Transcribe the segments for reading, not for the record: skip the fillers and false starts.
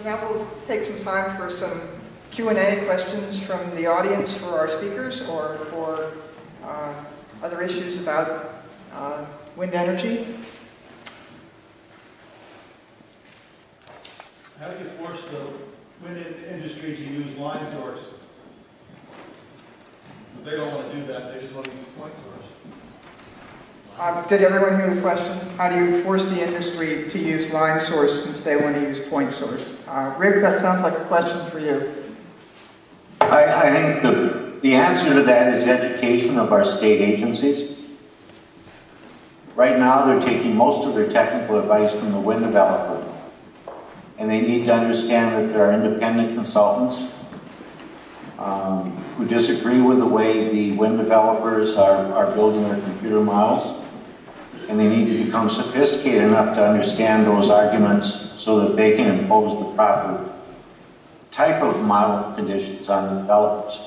So now we'll take some time for some Q&A questions from the audience for our speakers or for other issues about wind energy. How do you force the wind industry to use line source? Because they don't want to do that, they just want to use point source. Did everyone hear the question? How do you force the industry to use line source since they want to use point source? Rick, that sounds like a question for you. I think the answer to that is education of our state agencies. Right now, they're taking most of their technical advice from the wind developer. And they need to understand that there are independent consultants who disagree with the way the wind developers are building their computer models. And they need to become sophisticated enough to understand those arguments so that they can impose the proper type of model conditions on the developers.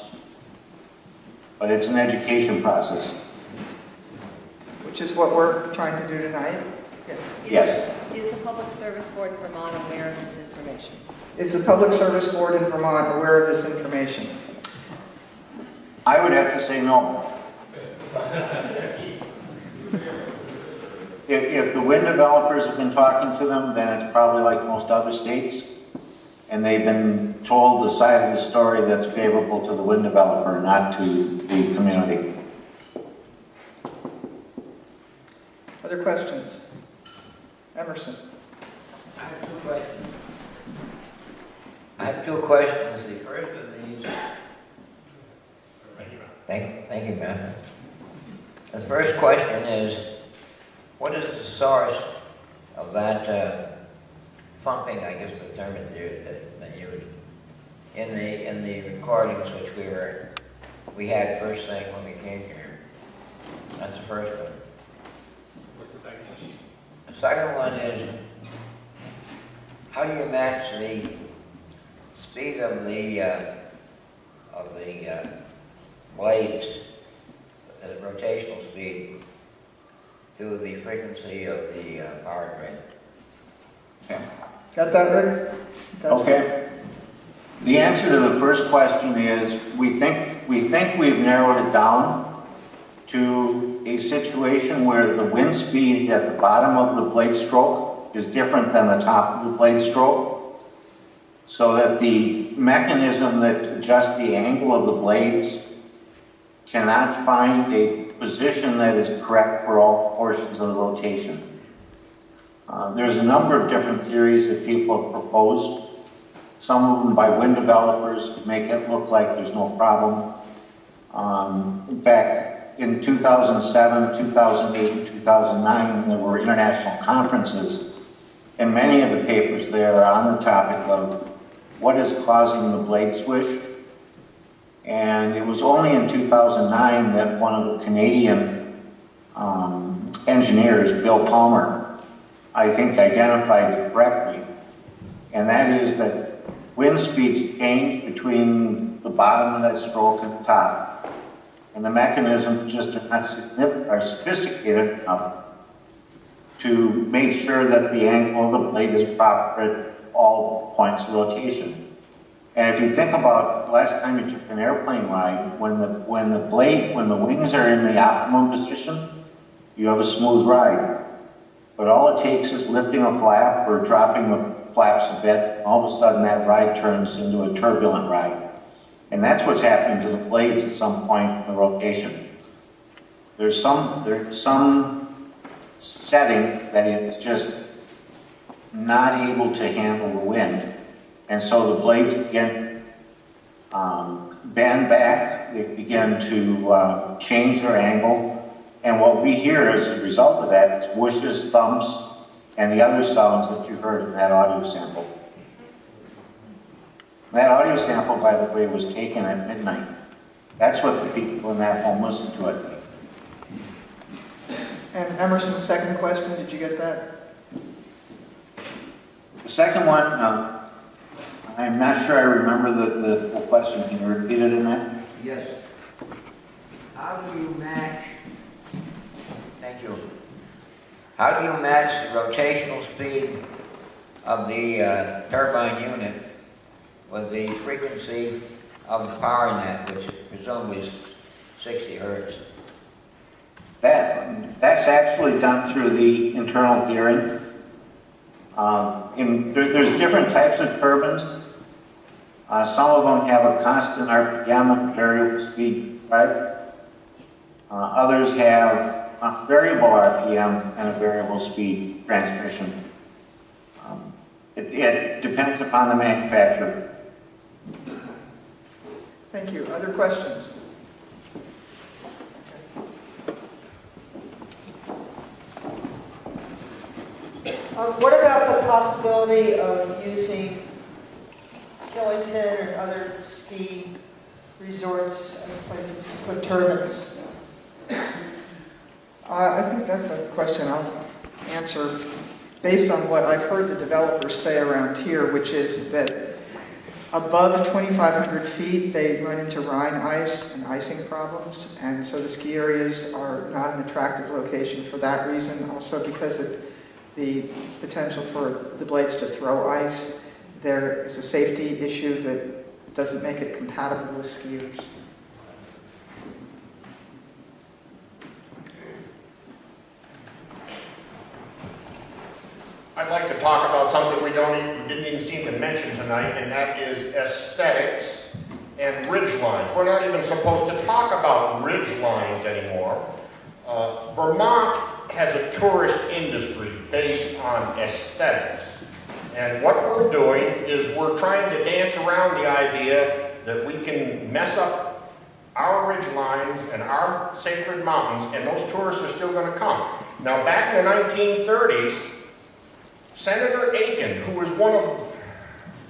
But it's an education process. Which is what we're trying to do tonight. Yes. Is the Public Service Board in Vermont aware of this information? Is the Public Service Board in Vermont aware of this information? I would have to say no. If the wind developers have been talking to them, then it's probably like most other states. And they've been told the side of the story that's favorable to the wind developer, not to the community. Other questions? Emerson. I have two questions. The first of these. Thank you, Matt. The first question is, what is the source of that thumping, I guess the term is used, in the recordings which we had first thing when we came here? That's the first one. What's the second question? The second one is, how do you match the speed of the blades, the rotational speed, to the frequency of the power grid? Okay. Got that, Rick? Okay. The answer to the first question is we think we've narrowed it down to a situation where the wind speed at the bottom of the blade stroke is different than the top of the blade stroke, so that the mechanism that adjusts the angle of the blades cannot find a position that is correct for all portions of the rotation. There's a number of different theories that people have proposed, some of them by wind developers to make it look like there's no problem. In fact, in 2007, 2008, and 2009, there were international conferences, and many of the papers there are on the topic of what is causing the blade swish. And it was only in 2009 that one of the Canadian engineers, Bill Palmer, I think identified it correctly. And that is that wind speeds change between the bottom of that stroke and the top. And the mechanisms just are sophisticated enough to make sure that the angle of the blade is proper at all points of rotation. And if you think about the last time you took an airplane ride, when the wings are in the optimum position, you have a smooth ride. But all it takes is lifting a flap or dropping the flaps a bit, all of a sudden that ride turns into a turbulent ride. And that's what's happening to the blades at some point in the rotation. There's some setting that it's just not able to handle the wind. And so the blades begin bend back, they begin to change their angle. And what we hear as a result of that is whooshes, thumps, and the other sounds that you heard in that audio sample. That audio sample, by the way, was taken at midnight. That's what the people in that home listened to it. And Emerson's second question, did you get that? The second one, I'm not sure I remember the full question. Can you repeat it in that? Yes. How do you match? Thank you. How do you match the rotational speed of the turbine unit with the frequency of the power net, which presumably is 60 hertz? That's actually done through the internal gearing. There's different types of turbines. Some of them have a constant RPM and variable speed, right? Others have a variable RPM and a variable speed transmission. It depends upon the manufacturer. Thank you. Other questions? What about the possibility of using Killington or other ski resorts as places to put turbines? I think that's a question I'll answer based on what I've heard the developers say around here, which is that above 2,500 feet, they run into Rhine ice and icing problems, and so the ski areas are not an attractive location for that reason. Also because of the potential for the blades to throw ice, there is a safety issue that doesn't make it compatible with skiers. I'd like to talk about something we didn't even seem to mention tonight, and that is aesthetics and ridge lines. We're not even supposed to talk about ridge lines anymore. Vermont has a tourist industry based on aesthetics. And what we're doing is we're trying to dance around the idea that we can mess up our ridge lines and our sacred mountains, and those tourists are still going to come. Now, back in the 1930s, Senator Aiken, who was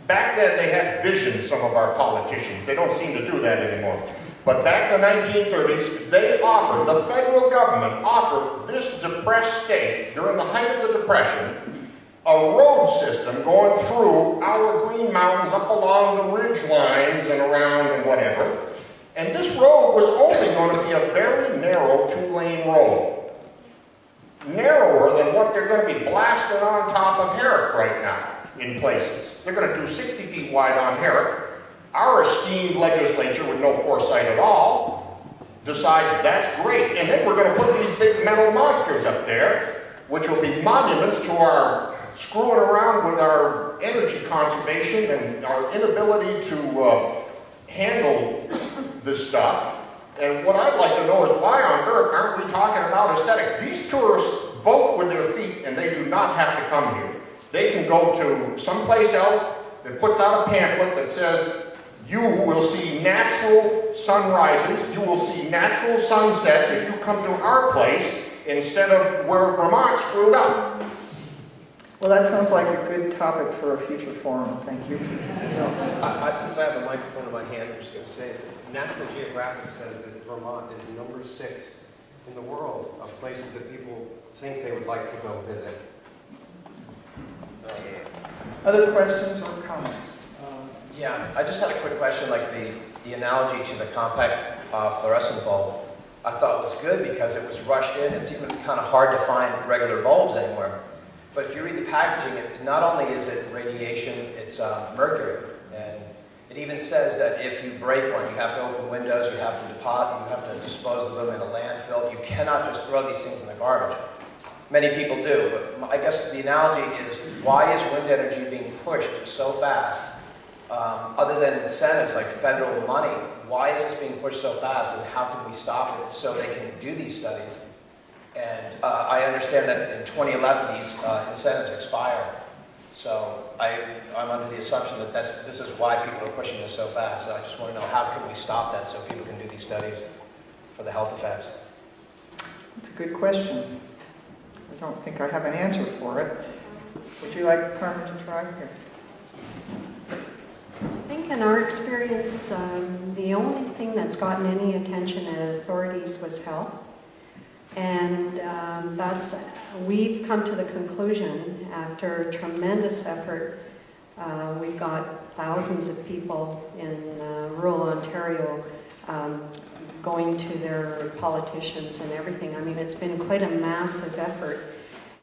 back then they had visions, some of our politicians. They don't seem to do that anymore. But back in the 1930s, the federal government offered this depressed state, during the height of the Depression, a road system going through our Green Mountains up along the ridge lines and around and whatever. And this road was only going to be a very narrow 2-lane road. Narrower than what they're going to be blasting on top of Herrick right now in places. They're going to do 60 feet wide on Herrick. Our esteemed legislature, with no foresight at all, decides that's great, and then we're going to put these big metal monsters up there, which will be monuments to our screwing around with our energy conservation and our inability to handle this stuff. And what I'd like to know is why on earth aren't we talking about aesthetics? These tourists vote with their feet, and they do not have to come here. They can go to someplace else that puts out a pamphlet that says, you will see natural sunrises, you will see natural sunsets if you come to our place instead of where Vermont screwed up. Well, that sounds like a good topic for a future forum. Thank you. Since I have a microphone in my hand, I'm just going to say that National Geographic says that Vermont is number 6 in the world of places that people think they would like to go visit. Other questions or comments? Yeah, I just had a quick question, like the analogy to the compact fluorescent bulb. I thought was good because it was rushed in. It's even kind of hard to find regular bulbs anymore. But if you read the packaging, not only is it radiation, it's mercury. And it even says that if you break one, you have to open windows, you have to dispose of them in a landfill. You cannot just throw these things in the garbage. Many people do, but I guess the analogy is, why is wind energy being pushed so fast? Other than incentives like federal money, why is this being pushed so fast, and how can we stop it so they can do these studies? And I understand that in 2011 these incentives expire. So I'm under the assumption that this is why people are pushing this so fast. So I just want to know, how can we stop that so people can do these studies for the health effects? That's a good question. I don't think I have an answer for it. Would you like Carmen to try here? I think in our experience, the only thing that's gotten any attention at authorities was health. And we've come to the conclusion, after tremendous effort, we've got thousands of people in rural Ontario going to their politicians and everything. I mean, it's been quite a massive effort.